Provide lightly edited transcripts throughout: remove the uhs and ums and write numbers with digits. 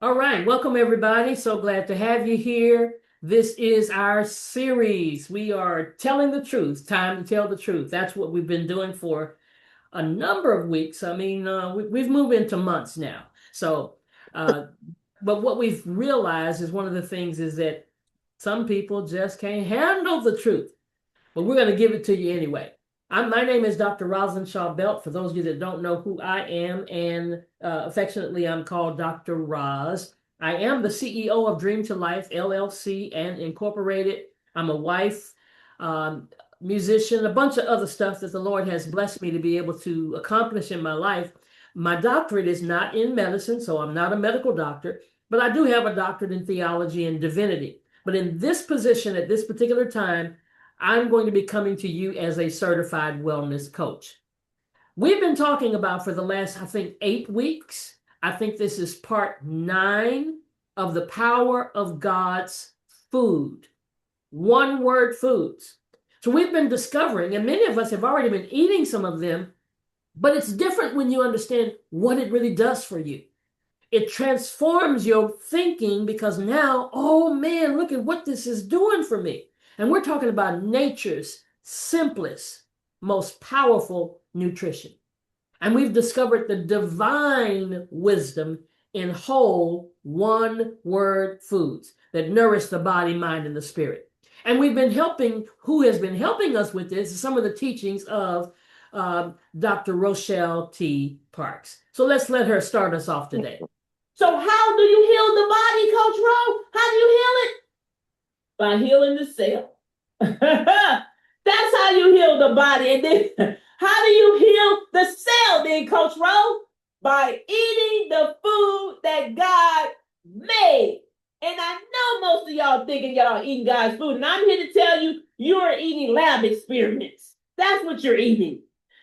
All right, welcome everybody. So glad to have you here. This is our series. We are telling the truth, time to tell the truth. That's what we've been doing for a number of weeks. We've moved into months now. Uh, but what we've realized is one of the things is that some people just can't handle the truth, but we're going to give it to you anyway. My name is Dr. Rosalind Shaw Belt. For those of you that don't know who I am, and affectionately, I'm called Dr. Roz. I am the CEO of Dream to Life LLC and Incorporated. I'm a wife, um, musician, a bunch of other stuff that the Lord has blessed me to be able to accomplish in my life. My doctorate is not in medicine, so I'm not a medical doctor, but I do have a doctorate in theology and divinity. But in this position at this particular time, I'm going to be coming to you as a certified wellness coach. We've been talking about for the last, I think, 8 weeks. I think this is part 9 of the power of God's food. One word foods. So we've been discovering, and many of us have already been eating some of them, but it's different when you understand what it really does for you. It transforms your thinking because now, oh man, look at what this is doing for me. And we're talking about nature's simplest, most powerful nutrition. And we've discovered the divine wisdom in whole one word foods that nourish the body, mind, and the spirit. And we've been helping, who has been helping us with this is some of the teachings of Dr. Rochelle T. Parks. So let's let her start us off today. So how do you heal the body, Coach Rowe? How do you heal it? By healing the cell. That's how you heal the body. And then how do you heal the cell then, Coach Rowe? By eating the food that God made. And I know most of y'all thinking y'all eating God's food. And I'm here to tell you, you're eating lab experiments. That's what you're eating.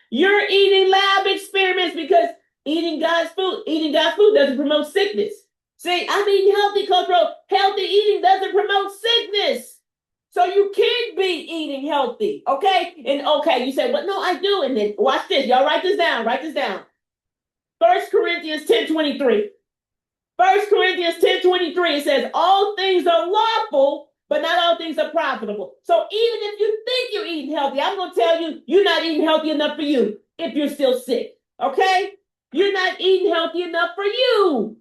You're eating lab experiments because eating God's food doesn't promote sickness. See, I'm eating healthy, Coach Rowe. Healthy eating doesn't promote sickness. So you can be eating healthy, okay? And okay, you say, but no, I do. And then watch this. Y'all write this down. Write this down. 1 Corinthians 10:23. 1 Corinthians 10:23, it says, all things are lawful, but not all things are profitable. So even if you think you're eating healthy, I'm going to tell you, you're not eating healthy enough for you if you're still sick, okay? You're not eating healthy enough for you.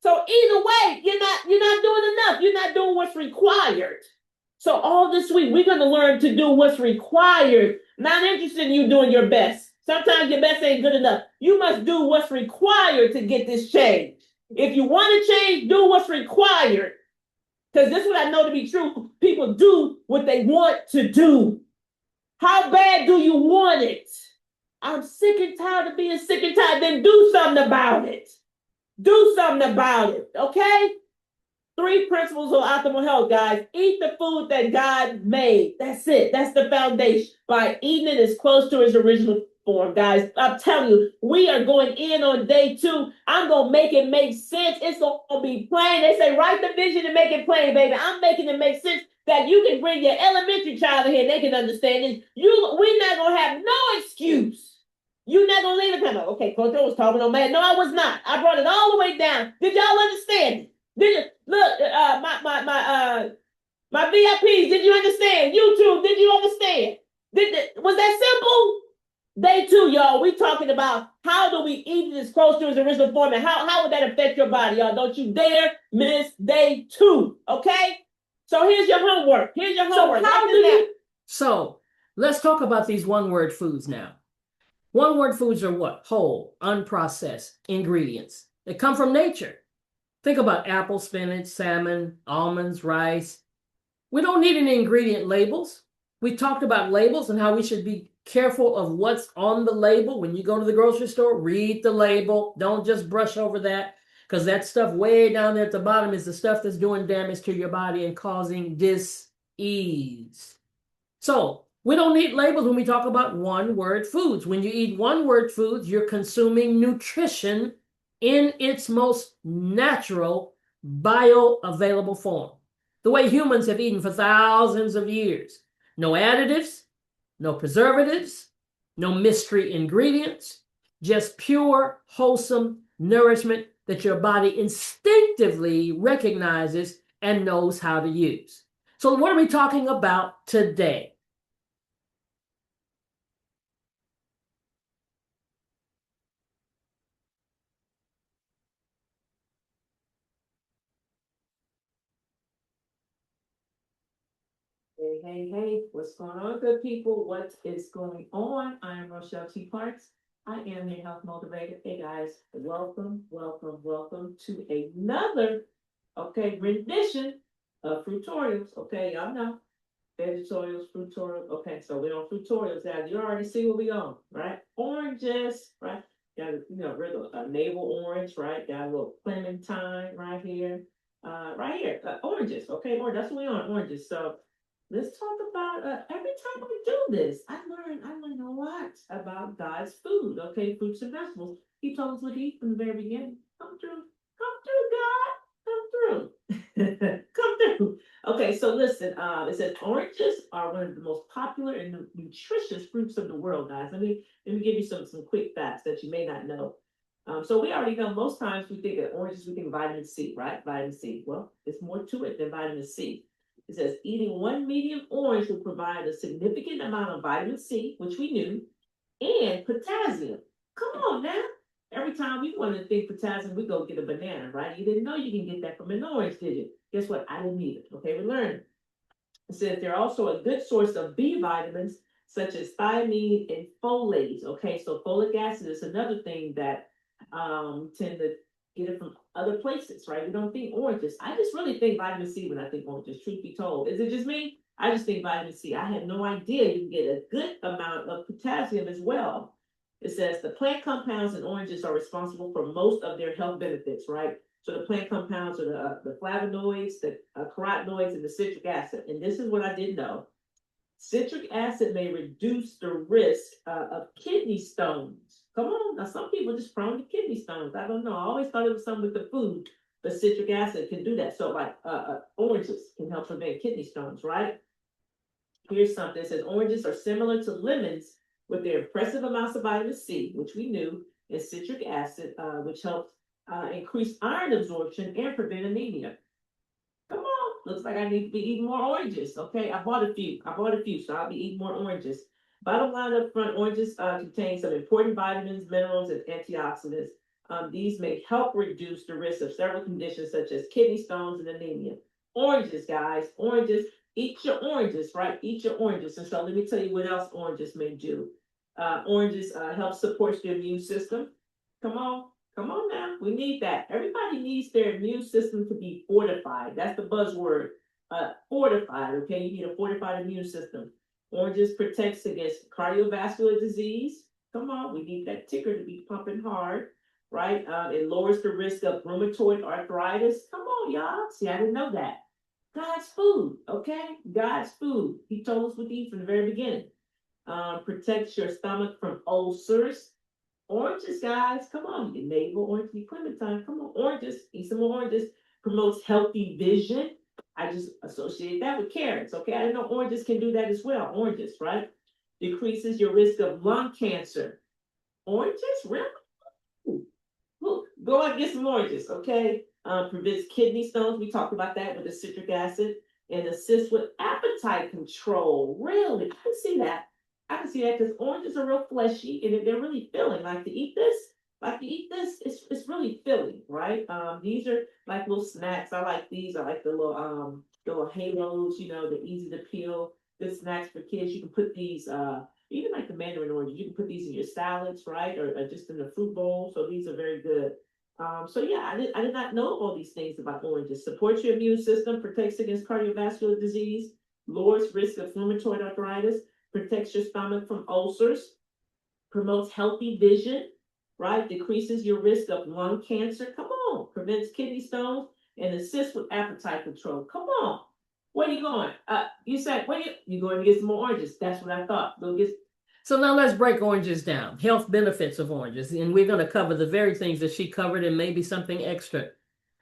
So either way, you're not doing enough. You're not doing what's required. So all this week, we're going to learn to do what's required. Not interested in you doing your best. Sometimes your best ain't good enough. You must do what's required to get this change. If you want to change, do what's required. Because this is what I know to be true. People do what they want to do. How bad do you want it? I'm sick and tired of being sick and tired. Then do something about it. Do something about it, okay? 3 principles of optimal health, guys. Eat the food that God made. That's it. That's the foundation. By eating it as close to its original form, guys. I'm telling you, we are going in on day 2. I'm going to make it make sense. It's going to be plain. They say, write the vision and make it plain, baby. I'm making it make sense that you can bring your elementary child in here and they can understand it. We're not going to have no excuse. You're not going to leave it kind of, okay, Coach was talking on man. No, I was not. I brought it all the way down. Did y'all understand it? Did you look my VIPs, did you understand? YouTube, did you understand? Was that simple? Day 2, y'all, we talking about how do we eat it as close to its original form and how would that affect your body, y'all? Don't you dare miss day 2, okay? So here's your homework. So let's talk about these one-word foods now. One-word foods are what? Whole, unprocessed ingredients. They come from nature. Think about apple, spinach, salmon, almonds, rice. We don't need any ingredient labels. We talked about labels and how we should be careful of what's on the label. When you go to the grocery store, read the label. Don't just brush over that, because that stuff way down there at the bottom is the stuff that's doing damage to your body and causing dis-ease. So we don't need labels when we talk about one-word foods. When you eat one-word foods, you're consuming nutrition in its most natural, bioavailable form. The way humans have eaten for thousands of years. No additives, no preservatives, no mystery ingredients, just pure, wholesome nourishment that your body instinctively recognizes and knows how to use. So, what are we talking about today? Hey, hey, hey, what's going on, good people? What is going on? I am Rochelle T. Parks. I am your health motivator. Hey guys, welcome, welcome, welcome to another, rendition of Fruitorials. Okay, y'all know, vegetorials, fruitorials. Okay, so we're on fruitorials now. You already see what we on, right? Oranges, right? Got a navel orange, right? Got a little clementine right here. Oranges. Okay, orange. That's what we on, oranges. So let's talk about every time we do this. I learned a lot about God's food. Okay, fruits and vegetables. He told us what to eat from the very beginning. Come through, God, come through, come through. Okay, so listen. It says oranges are one of the most popular and nutritious fruits of the world, guys. Let me give you some quick facts that you may not know. So we already know most times we think of oranges, we think vitamin C, right? Vitamin C. Well, there's more to it than vitamin C. It says eating one medium orange will provide a significant amount of vitamin C, which we knew, and potassium. Come on now. Every time we want to think potassium, we go get a banana, right? You didn't know you can get that from an orange, did you? Guess what? I didn't either. Okay, we learned. It says they're also a good source of B vitamins, such as thiamine and folate. Okay, so folic acid is another thing that tend to get it from other places, right? We don't think oranges. I just really think vitamin C when I think oranges, truth be told. Is it just me? I just think vitamin C. I had no idea you can get a good amount of potassium as well. It says the plant compounds in oranges are responsible for most of their health benefits, right? So the plant compounds are the flavonoids, the carotenoids, and the citric acid. And this is what I didn't know. Citric acid may reduce the risk of kidney stones. Come on, now some people are just prone to kidney stones. I don't know. I always thought it was something with the food, but citric acid can do that. So like oranges can help prevent kidney stones, right? Here's something. It says oranges are similar to lemons with their impressive amounts of vitamin C, which we knew, and citric acid, which helps increase iron absorption and prevent anemia. Come on, looks like I need to be eating more oranges. Okay, I bought a few, so I'll be eating more oranges. Bottom line up front, oranges contain some important vitamins, minerals, and antioxidants. These may help reduce the risk of several conditions such as kidney stones and anemia. Oranges, guys, oranges. Eat your oranges, right? Eat your oranges. And so let me tell you what else oranges may do. Oranges help support your immune system. Come on, come on now. We need that. Everybody needs their immune system to be fortified. That's the buzzword. Fortified. Okay, you need a fortified immune system. Oranges protects against cardiovascular disease. Come on, we need that ticker to be pumping hard, right? It lowers the risk of rheumatoid arthritis. Come on, y'all. See, I didn't know that. God's food, okay? God's food. He told us what to eat from the very beginning. Protects your stomach from ulcers. Oranges, guys, come on. Your navel orange, your clementine, come on. Oranges, eat some more oranges. Promotes healthy vision. I just associate that with carrots, okay? I didn't know oranges can do that as well. Oranges, right? Decreases your risk of lung cancer. Oranges, really? Look, go out and get some oranges, okay? Prevents kidney stones. We talked about that with the citric acid and assists with appetite control. Really, I can see that. I can see that because oranges are real fleshy and they're really filling. Like to eat this, it's really filling, right? These are like little snacks. I like these. I like the little halos. They're easy to peel. Good snacks for kids. You can put these even like the mandarin oranges, you can put these in your salads, right? Or just in the fruit bowl. So these are very good. So yeah, I did not know all these things about oranges. Supports your immune system, protects against cardiovascular disease, lowers risk of rheumatoid arthritis, protects your stomach from ulcers, promotes healthy vision, right? Decreases your risk of lung cancer. Come on, prevents kidney stones and assists with appetite control. Come on. Where are you going? You said, where you going to get some more oranges? That's what I thought. Go get. So now let's break oranges down. Health benefits of oranges. And we're going to cover the very things that she covered and maybe something extra.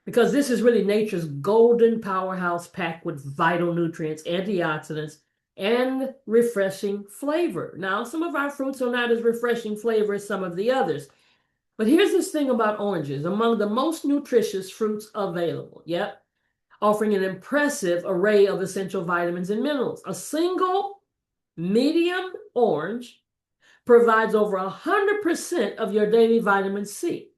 Because this is really nature's golden powerhouse packed with vital nutrients, antioxidants, and refreshing flavor. Now, some of our fruits are not as refreshing flavor as some of the others. But here's this thing about oranges, among the most nutritious fruits available. Yep. Offering an impressive array of essential vitamins and minerals. A single medium orange provides over 100% of your daily vitamin C,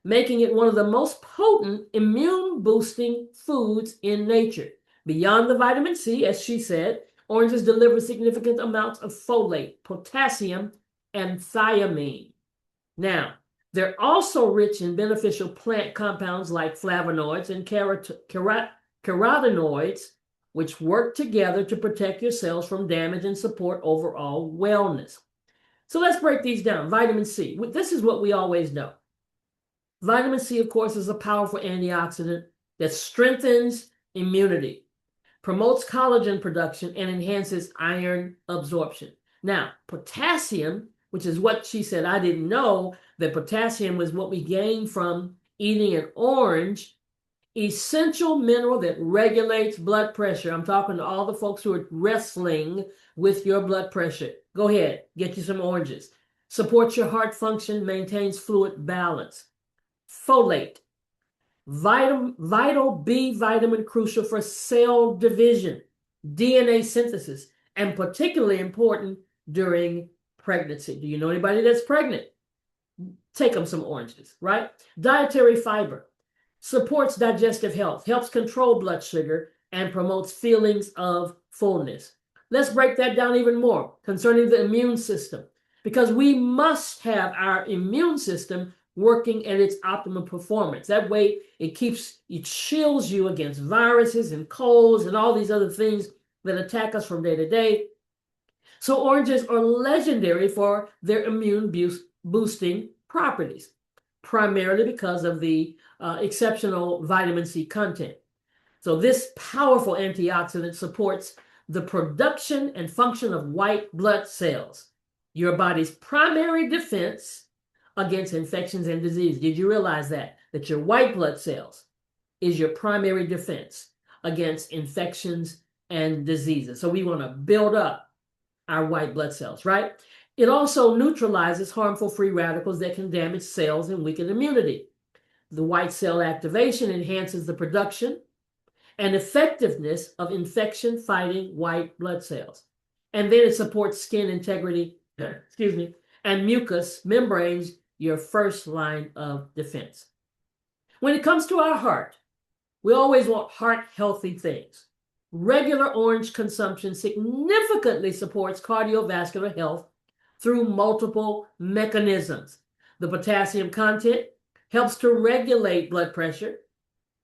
making it one of the most potent immune-boosting foods in nature. Beyond the vitamin C, as she said, oranges deliver significant amounts of folate, potassium, and thiamine. Now, they're also rich in beneficial plant compounds like flavonoids and carotenoids, which work together to protect your cells from damage and support overall wellness. So let's break these down. Vitamin C. This is what we always know. Vitamin C, of course, is a powerful antioxidant that strengthens immunity, promotes collagen production, and enhances iron absorption. Now, potassium, which is what she said, I didn't know that potassium was what we gain from eating an orange, essential mineral that regulates blood pressure. I'm talking to all the folks who are wrestling with your blood pressure. Go ahead, get you some oranges. Supports your heart function, maintains fluid balance. Folate, vital B vitamin crucial for cell division, DNA synthesis, and particularly important during pregnancy. Do you know anybody that's pregnant? Take them some oranges, right? Dietary fiber supports digestive health, helps control blood sugar, and promotes feelings of fullness. Let's break that down even more concerning the immune system, because we must have our immune system working at its optimum performance. That way it shields you against viruses and colds and all these other things that attack us from day to day. So oranges are legendary for their immune boosting properties, primarily because of the exceptional vitamin C content. So this powerful antioxidant supports the production and function of white blood cells, your body's primary defense against infections and disease. Did you realize that your white blood cells is your primary defense against infections and diseases? So we want to build up our white blood cells, right? It also neutralizes harmful free radicals that can damage cells and weaken immunity. The white cell activation enhances the production and effectiveness of infection-fighting white blood cells. And then it supports skin integrity, and mucous membranes, your first line of defense. When it comes to our heart, we always want heart-healthy things. Regular orange consumption significantly supports cardiovascular health through multiple mechanisms. The potassium content helps to regulate blood pressure.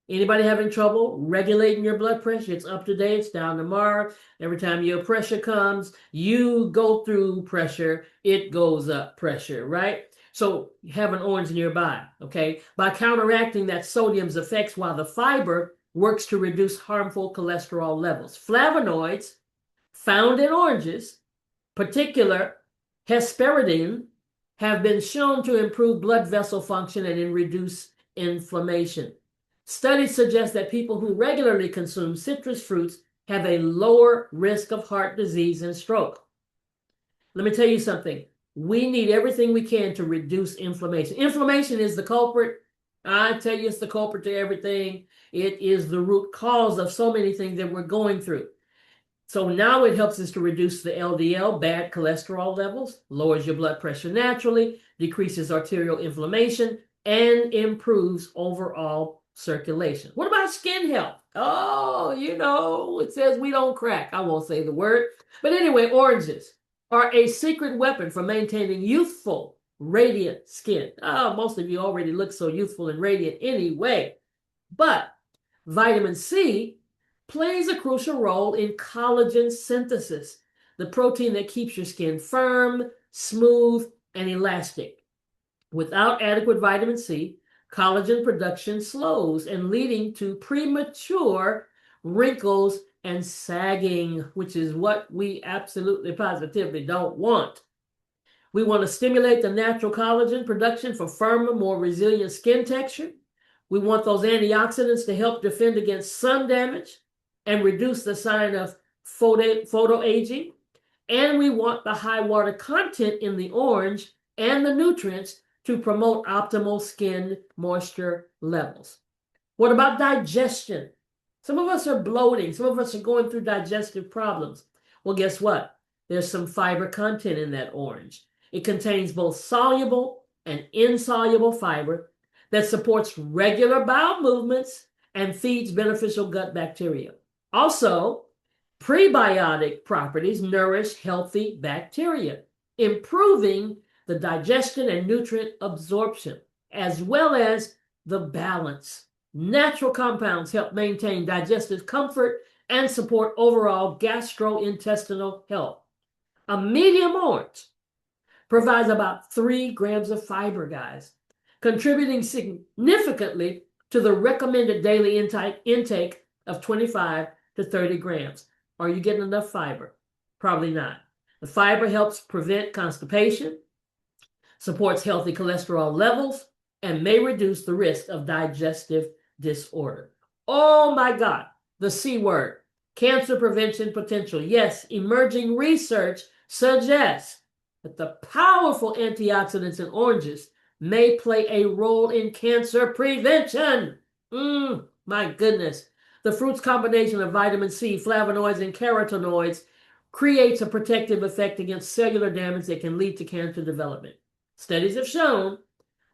Anybody having trouble regulating your blood pressure? It's up today, it's down tomorrow. Every time your pressure comes, you go through pressure, it goes up pressure, right? So have an orange nearby, okay? By counteracting that sodium's effects while the fiber works to reduce harmful cholesterol levels. Flavonoids found in oranges, particular hesperidin, have been shown to improve blood vessel function and reduce inflammation. Studies suggest that people who regularly consume citrus fruits have a lower risk of heart disease and stroke. Let me tell you something. We need everything we can to reduce inflammation. Inflammation is the culprit. I tell you, it's the culprit to everything. It is the root cause of so many things that we're going through. So now it helps us to reduce the LDL, bad cholesterol levels, lowers your blood pressure naturally, decreases arterial inflammation, and improves overall circulation. What about skin health? Oh, it says we don't crack. I won't say the word. But anyway, oranges are a secret weapon for maintaining youthful, radiant skin. Oh, most of you already look so youthful and radiant anyway. But vitamin C plays a crucial role in collagen synthesis, the protein that keeps your skin firm, smooth, and elastic. Without adequate vitamin C, collagen production slows and leading to premature wrinkles and sagging, which is what we absolutely positively don't want. We want to stimulate the natural collagen production for firmer, more resilient skin texture. We want those antioxidants to help defend against sun damage and reduce the sign of photoaging. And we want the high water content in the orange and the nutrients to promote optimal skin moisture levels. What about digestion? Some of us are bloating. Some of us are going through digestive problems. Well, guess what? There's some fiber content in that orange. It contains both soluble and insoluble fiber that supports regular bowel movements and feeds beneficial gut bacteria. Also, prebiotic properties nourish healthy bacteria, improving the digestion and nutrient absorption, as well as the balance. Natural compounds help maintain digestive comfort and support overall gastrointestinal health. A medium orange provides about 3 grams of fiber, guys, contributing significantly to the recommended daily intake of 25 to 30 grams. Are you getting enough fiber? Probably not. The fiber helps prevent constipation, supports healthy cholesterol levels, and may reduce the risk of digestive disorder. Oh my God, the C word, cancer prevention potential. Yes, emerging research suggests that the powerful antioxidants in oranges may play a role in cancer prevention. My goodness. The fruit's combination of vitamin C, flavonoids, and carotenoids creates a protective effect against cellular damage that can lead to cancer development. Studies have shown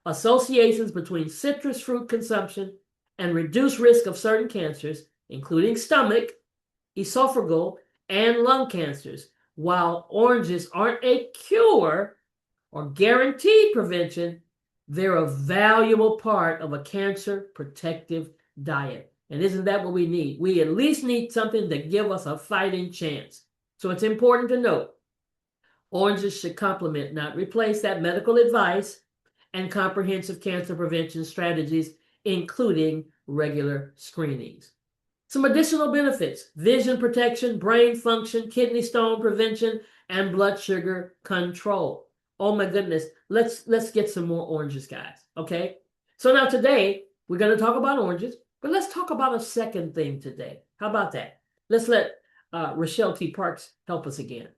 associations between citrus fruit consumption and reduced risk of certain cancers, including stomach, esophageal, and lung cancers. While oranges aren't a cure or guaranteed prevention, they're a valuable part of a cancer protective diet. And isn't that what we need? We at least need something to give us a fighting chance. So it's important to note, oranges should complement, not replace, that medical advice and comprehensive cancer prevention strategies, including regular screenings. Some additional benefits: vision protection, brain function, kidney stone prevention, and blood sugar control. Oh my goodness, let's get some more oranges, guys. Okay, so now today we're going to talk about oranges, but let's talk about a second thing today. How about that? Let's let Rochelle T. Parks help us again.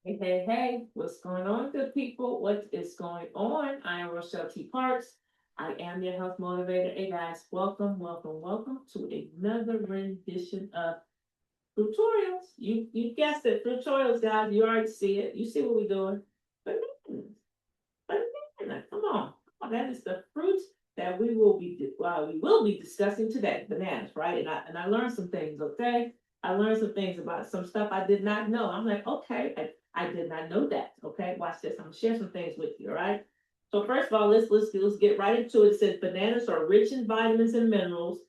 Hey, what's going on, good people? What is going on? I am Rochelle T. Parks. I am your health motivator. Hey guys, welcome to another rendition of Fruitorials. You guessed it, Fruitorials, guys. You already see it. You see what we're doing. Banana. Come on. That is the fruit that we will be discussing today. Bananas, right? And I learned some things, okay? I learned some things about some stuff I did not know. I'm like, okay, I did not know that. Okay, watch this. I'm gonna share some things with you, all right? So first of all, let's get right into it. It says bananas are rich in vitamins and minerals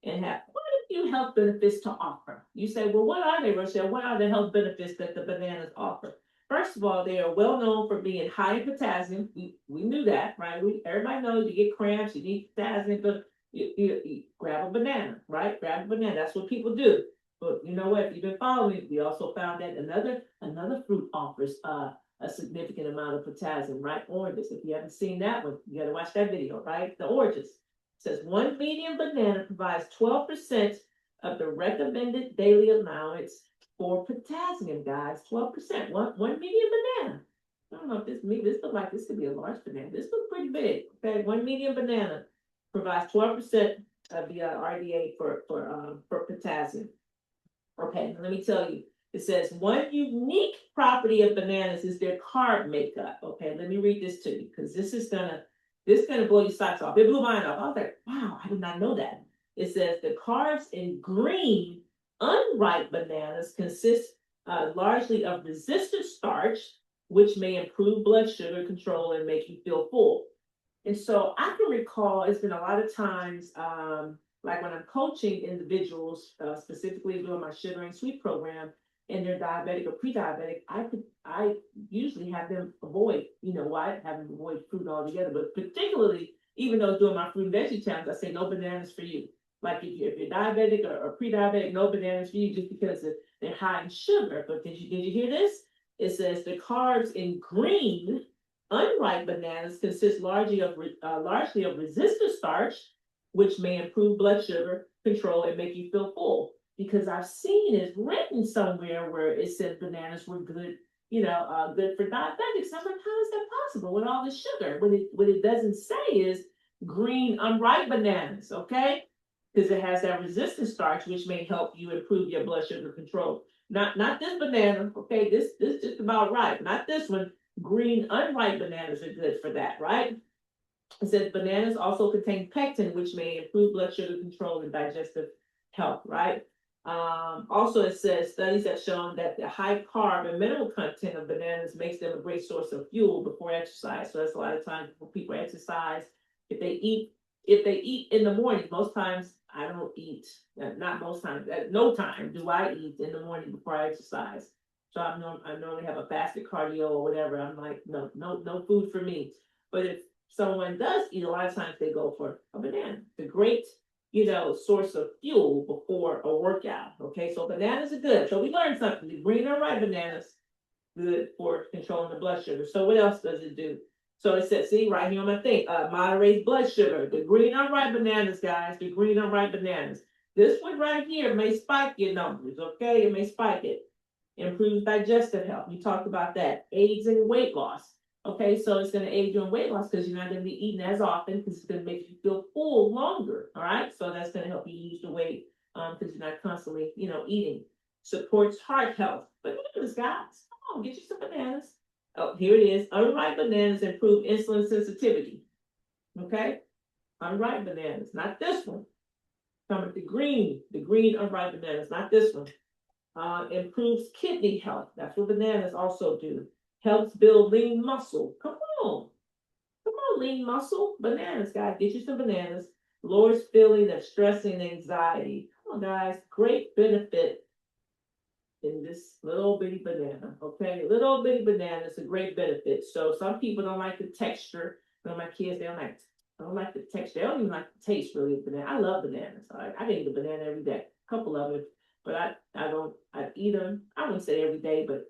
and have quite a few health benefits to offer. You say, well, what are they, Rochelle? What are the health benefits that the bananas offer? First of all, they are well known for being high in potassium. We knew that, right? Everybody knows you get cramps, you need potassium, but you grab a banana, right? Grab a banana. That's what people do. But you know what? If you've been following, we also found that another fruit offers a significant amount of potassium, right? Oranges. If you haven't seen that one, you got to watch that video, right? The oranges. It says one medium banana provides 12% of the recommended daily allowance for potassium, guys. 12%. One medium banana. I don't know if this looks like this could be a large banana. This looks pretty big. Okay, one medium banana provides 12% of the RDA for potassium. Okay, let me tell you. It says one unique property of bananas is their carb makeup. Okay, let me read this to you because this is gonna blow your socks off. It blew mine off. I was like, wow, I did not know that. It says the carbs in green unripe bananas consist largely of resistant starch, which may improve blood sugar control and make you feel full. And so I can recall it's been a lot of times, like when I'm coaching individuals, specifically doing my sugar and sweet program, and they're diabetic or pre-diabetic, I usually have them avoid, have them avoid fruit altogether. But particularly, even though doing my fruit and veggie challenge, I say no bananas for you. Like if you're diabetic or pre-diabetic, no bananas for you just because they're high in sugar. But did you hear this? It says the carbs in green unripe bananas consist largely of resistant starch, which may improve blood sugar control and make you feel full. Because I've seen it written somewhere where it said bananas were good, good for diabetics. I'm like, how is that possible with all the sugar? What it doesn't say is green unripe bananas, okay? Because it has that resistant starch, which may help you improve your blood sugar control. Not this banana, okay? This just about ripe. Not this one. Green unripe bananas are good for that, right? It says bananas also contain pectin, which may improve blood sugar control and digestive health, right? Also, it says studies have shown that the high carb and mineral content of bananas makes them a great source of fuel before exercise. So that's a lot of times when people exercise, if they eat in the morning, most times I don't eat, not most times, at no time do I eat in the morning before I exercise. So I normally have a fasted cardio or whatever. I'm like, no food for me. But if someone does eat, a lot of times they go for a banana. It's a great, source of fuel before a workout. Okay, so bananas are good. So we learned something. The green or ripe bananas, good for controlling the blood sugar. So what else does it do? So it says, see, right here on my thing, moderates blood sugar. The green unripe bananas, guys, the green unripe bananas. This one right here may spike your numbers, okay? It may spike it. Improves digestive health. We talked about that. Aids in weight loss. Okay, so it's going to aid you in weight loss because you're not going to be eating as often because it's going to make you feel full longer. All right, so that's going to help you lose the weight because you're not constantly, eating. Supports heart health. But look at this, guys. Come on, get you some bananas. Oh, here it is. Unripe bananas improve insulin sensitivity. Okay, unripe bananas, not this one. Come with the green unripe bananas, not this one. Improves kidney health. That's what bananas also do. Helps build lean muscle. Come on, lean muscle. Bananas, guys, get you some bananas. Lowers feeling of stress and anxiety. Come on, guys, great benefit in this little bitty banana. Okay, little bitty banana is a great benefit. So some people don't like the texture. My kids, they don't like the texture. They don't even like the taste really of banana. I love bananas. I can eat a banana every day. A couple of them, but I eat them. I wouldn't say every day, but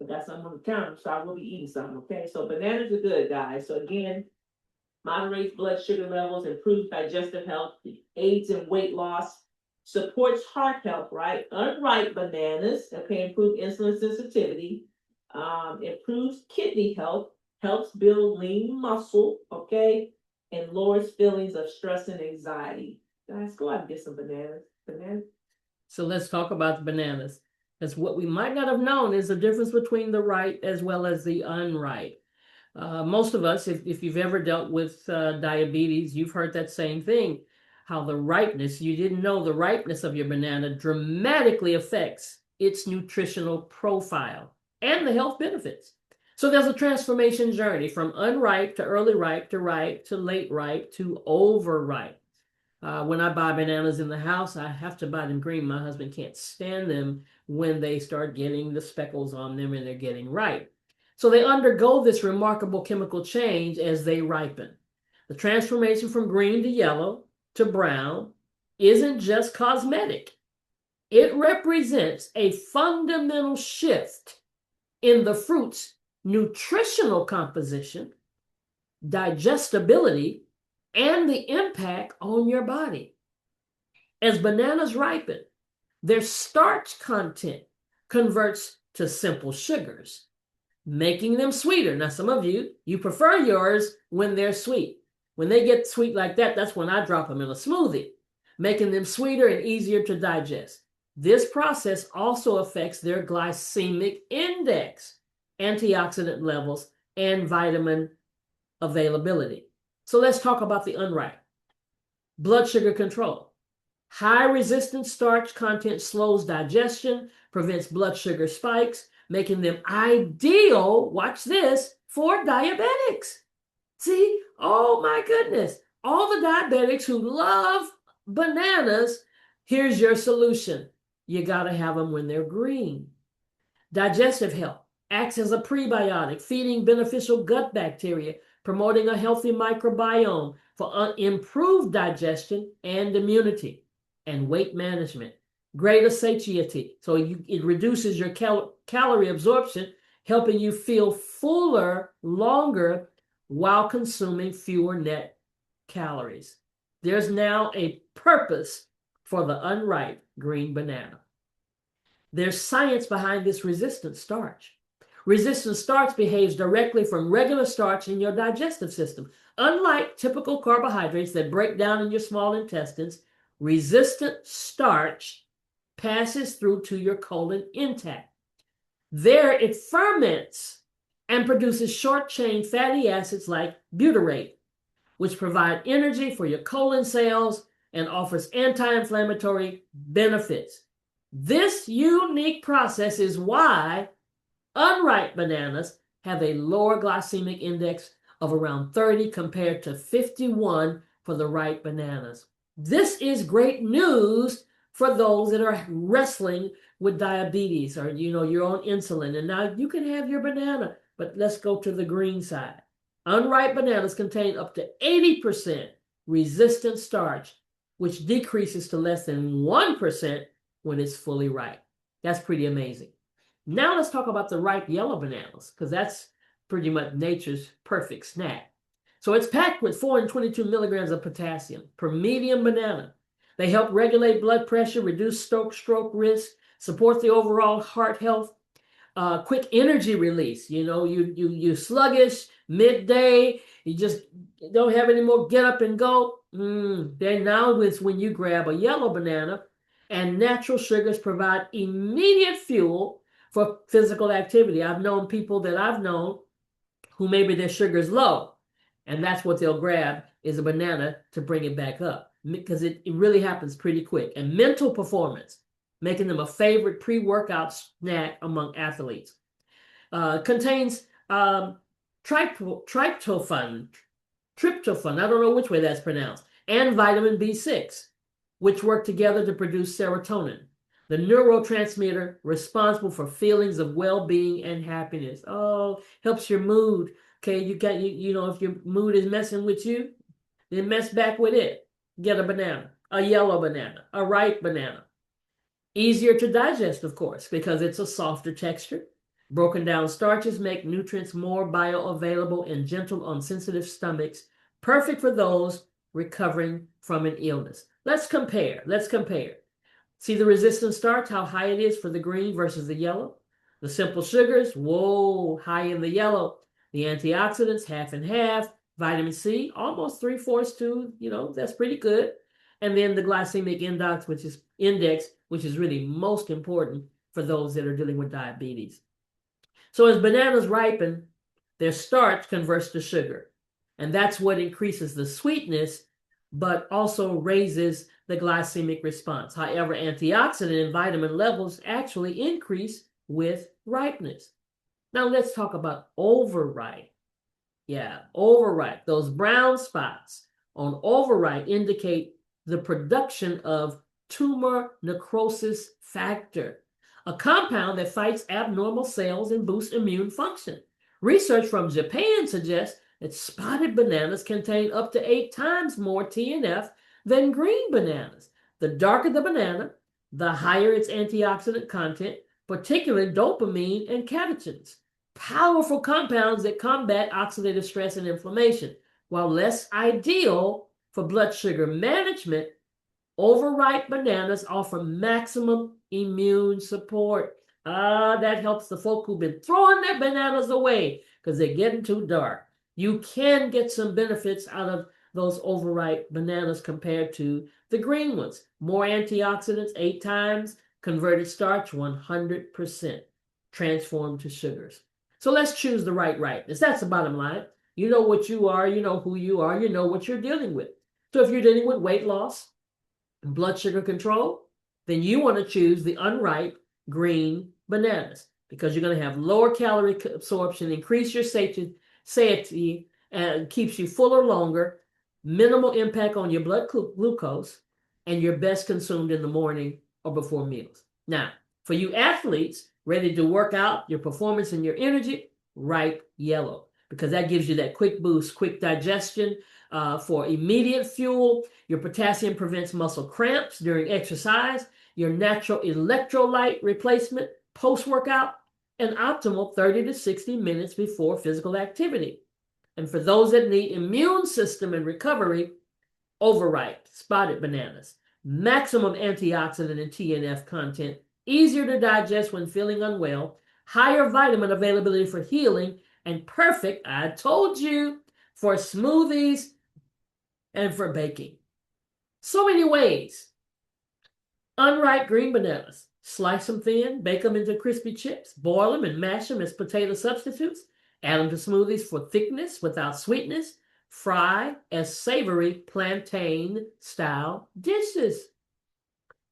got something on the counter, so I will be eating something. Okay, so bananas are good, guys. So again, moderates blood sugar levels, improves digestive health, aids in weight loss, supports heart health. Right, unripe bananas. Okay, improve insulin sensitivity, improves kidney health, helps build lean muscle. Okay, and lowers feelings of stress and anxiety. Guys, go out and get some bananas. Bananas. So let's talk about the bananas. Because what we might not have known is the difference between the ripe as well as the unripe. Most of us, if you've ever dealt with diabetes, you've heard that same thing. How the ripeness, you didn't know the ripeness of your banana dramatically affects its nutritional profile and the health benefits. So there's a transformation journey from unripe to early ripe to late ripe to overripe. When I buy bananas in the house, I have to buy them green. My husband can't stand them when they start getting the speckles on them and they're getting ripe. So they undergo this remarkable chemical change as they ripen. The transformation from green to yellow to brown isn't just cosmetic. It represents a fundamental shift in the fruit's nutritional composition, digestibility, and the impact on your body. As bananas ripen, their starch content converts to simple sugars, making them sweeter. Now, some of you prefer yours when they're sweet. When they get sweet like that, that's when I drop them in a smoothie, making them sweeter and easier to digest. This process also affects their glycemic index, antioxidant levels, and vitamin availability. So let's talk about the unripe. Blood sugar control. High resistance starch content slows digestion, prevents blood sugar spikes, making them ideal, watch this, for diabetics. See, oh my goodness, all the diabetics who love bananas, here's your solution. You got to have them when they're green. Digestive health acts as a prebiotic, feeding beneficial gut bacteria, promoting a healthy microbiome for improved digestion and immunity. And weight management, greater satiety. So it reduces your calorie absorption, helping you feel fuller longer while consuming fewer net calories. There's now a purpose for the unripe green banana. There's science behind this resistant starch. Resistant starch behaves directly from regular starch in your digestive system. Unlike typical carbohydrates that break down in your small intestines, resistant starch passes through to your colon intact. There it ferments and produces short-chain fatty acids like butyrate, which provide energy for your colon cells and offers anti-inflammatory benefits. This unique process is why unripe bananas have a lower glycemic index of around 30 compared to 51 for the ripe bananas. This is great news for those that are wrestling with diabetes or your own insulin. And now you can have your banana, but let's go to the green side. Unripe bananas contain up to 80% resistant starch, which decreases to less than 1% when it's fully ripe. That's pretty amazing. Now let's talk about the ripe yellow bananas, because that's pretty much nature's perfect snack. So it's packed with 422 milligrams of potassium per medium banana. They help regulate blood pressure, reduce stroke risk, support the overall heart health, quick energy release. You're sluggish midday, you just don't have any more get up and go. Then now is when you grab a yellow banana, and natural sugars provide immediate fuel for physical activity. I've known people that I've known who maybe their sugar's low, and that's what they'll grab is a banana to bring it back up, because it really happens pretty quick. And mental performance, making them a favorite pre-workout snack among athletes. Contains tryptophan, I don't know which way that's pronounced, and vitamin B6, which work together to produce serotonin, the neurotransmitter responsible for feelings of well-being and happiness. Oh, helps your mood. Okay, if your mood is messing with you, then mess back with it. Get a banana, a yellow banana, a ripe banana. Easier to digest, of course, because it's a softer texture. Broken down starches make nutrients more bioavailable in gentle on sensitive stomachs, perfect for those recovering from an illness. Let's compare. See the resistant starch, how high it is for the green versus the yellow. The simple sugars, whoa, high in the yellow. The antioxidants, half and half. Vitamin C, almost 3/4 to, that's pretty good. And then the glycemic index, which is really most important for those that are dealing with diabetes. So as bananas ripen, their starch converts to sugar. And that's what increases the sweetness, but also raises the glycemic response. However, antioxidant and vitamin levels actually increase with ripeness. Now let's talk about overripe. Yeah, overripe. Those brown spots on overripe indicate the production of tumor necrosis factor, a compound that fights abnormal cells and boosts immune function. Research from Japan suggests that spotted bananas contain up to 8 times more TNF than green bananas. The darker the banana, the higher its antioxidant content, particularly dopamine and catechins, powerful compounds that combat oxidative stress and inflammation. While less ideal for blood sugar management, overripe bananas offer maximum immune support. That helps the folk who've been throwing their bananas away because they're getting too dark. You can get some benefits out of those overripe bananas compared to the green ones. More antioxidants, 8 times, converted starch, 100% transformed to sugars. So let's choose the right ripeness. That's the bottom line. You know what you are, you know who you are, you know what you're dealing with. So if you're dealing with weight loss, blood sugar control, then you want to choose the unripe green bananas because you're going to have lower calorie absorption, increase your satiety, and keeps you fuller longer, minimal impact on your blood glucose, and you're best consumed in the morning or before meals. Now, for you athletes ready to work out your performance and your energy, ripe yellow, because that gives you that quick boost, quick digestion for immediate fuel. Your potassium prevents muscle cramps during exercise, your natural electrolyte replacement post-workout, and optimal 30 to 60 minutes before physical activity. And for those that need immune system and recovery, overripe, spotted bananas, maximum antioxidant and TNF content, easier to digest when feeling unwell, higher vitamin availability for healing, and perfect, I told you, for smoothies and for baking. So many ways. Unripe green bananas. Slice them thin, bake them into crispy chips, boil them and mash them as potato substitutes, add them to smoothies for thickness without sweetness, fry as savory plantain-style dishes.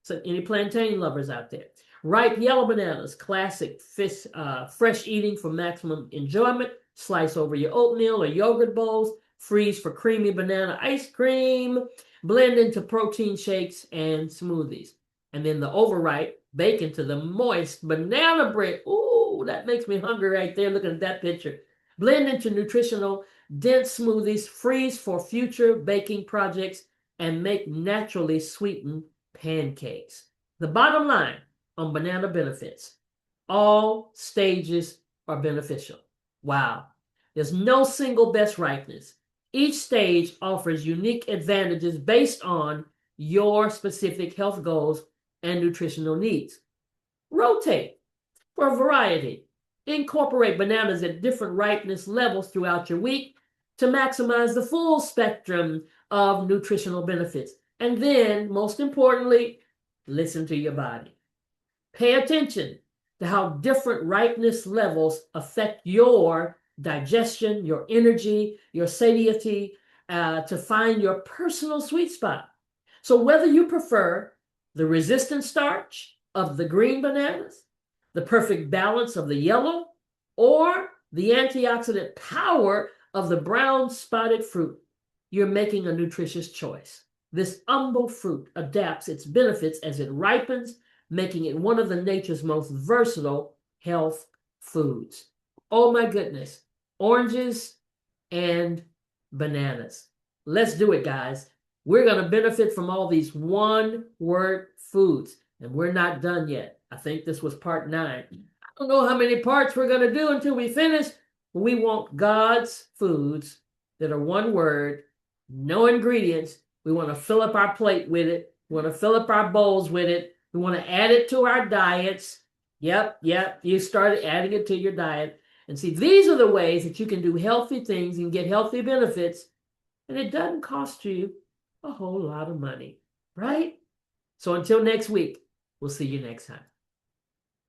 So any plantain lovers out there. Ripe yellow bananas, classic fish, fresh eating for maximum enjoyment. Slice over your oatmeal or yogurt bowls. Freeze for creamy banana ice cream. Blend into protein shakes and smoothies. And then the overripe, bake into the moist banana bread. Ooh, that makes me hungry right there looking at that picture. Blend into nutritional, dense smoothies. Freeze for future baking projects. And make naturally sweetened pancakes. The bottom line on banana benefits: all stages are beneficial. Wow. There's no single best ripeness. Each stage offers unique advantages based on your specific health goals and nutritional needs. Rotate for variety. Incorporate bananas at different ripeness levels throughout your week to maximize the full spectrum of nutritional benefits. And then, most importantly, listen to your body. Pay attention to how different ripeness levels affect your digestion, your energy, your satiety, to find your personal sweet spot. So whether you prefer the resistant starch of the green bananas, the perfect balance of the yellow, or the antioxidant power of the brown spotted fruit, you're making a nutritious choice. This humble fruit adapts its benefits as it ripens, making it one of the nature's most versatile health foods. Oh my goodness, oranges and bananas. Let's do it, guys. We're going to benefit from all these one-word foods, and we're not done yet. I think this was part 9. I don't know how many parts we're going to do until we finish. We want God's foods that are one word, no ingredients. We want to fill up our plate with it. We want to fill up our bowls with it. We want to add it to our diets. Yep. You started adding it to your diet. And see, these are the ways that you can do healthy things and get healthy benefits. And it doesn't cost you a whole lot of money, right? So until next week, we'll see you next time.